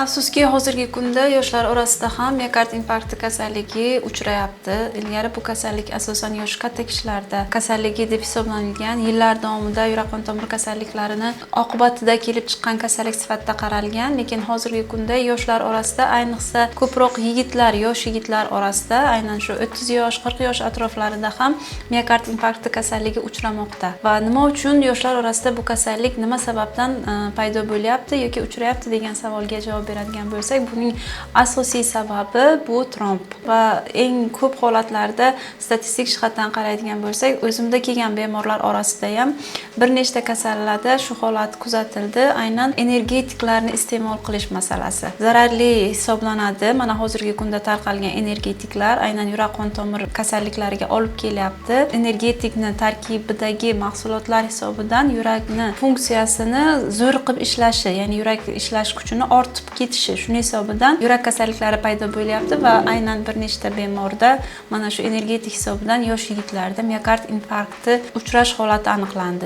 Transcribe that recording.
Afsuski, hozirgi kunda yoshlar orasida ham miokard infarkti kasalligi uchrayapti. Ilgari bu kasallik asosan yosh katta kishilarda kasalligi deb hisoblangan, yillar davomida yurak-qon tomir kasalliklarini oqibatida kelib chiqqan kasallik sifatida qaralgan, lekin hozirgi kunda yoshlar orasida, ayniqsa ko'proq yigitlar, yosh yigitlar orasida, aynan shu 30 yosh, 40 yosh atroflarida ham miokard infarkti kasalligi uchramoqda. Va nima uchun yoshlar orasida bu kasallik nima sababdan paydo bo'lyapti yoki uchrayapti degan savolga javob beradigan bo'lsak, buning asosiy sababi bu tromb. Va eng ko'p holatlarda statistik jihatdan qaraydigan bo'lsak, o'zimda kelgan bemorlar orasida ham bir nechta kasallarda shu holat kuzatildi. Aynan energetiklarni iste'mol qilish masalasi zararli hisoblanadi. Mana hozirgi kunda tarqalgan energetiklar aynan yurak-qon tomir kasalliklariga olib kelyapti. Energetikni tarkibidagi mahsulotlar hisobidan yurakni funksiyasini zo'riqib ishlashi, ya'ni yurak ishlash kuchini ortib ketishi, shuning hisobidan yurak kasalliklari paydo bo'lyapti va aynan bir nechta bemorda mana shu energetik hisobidan yosh yigitlarda miokard infarkti uchrash holati aniqlandi.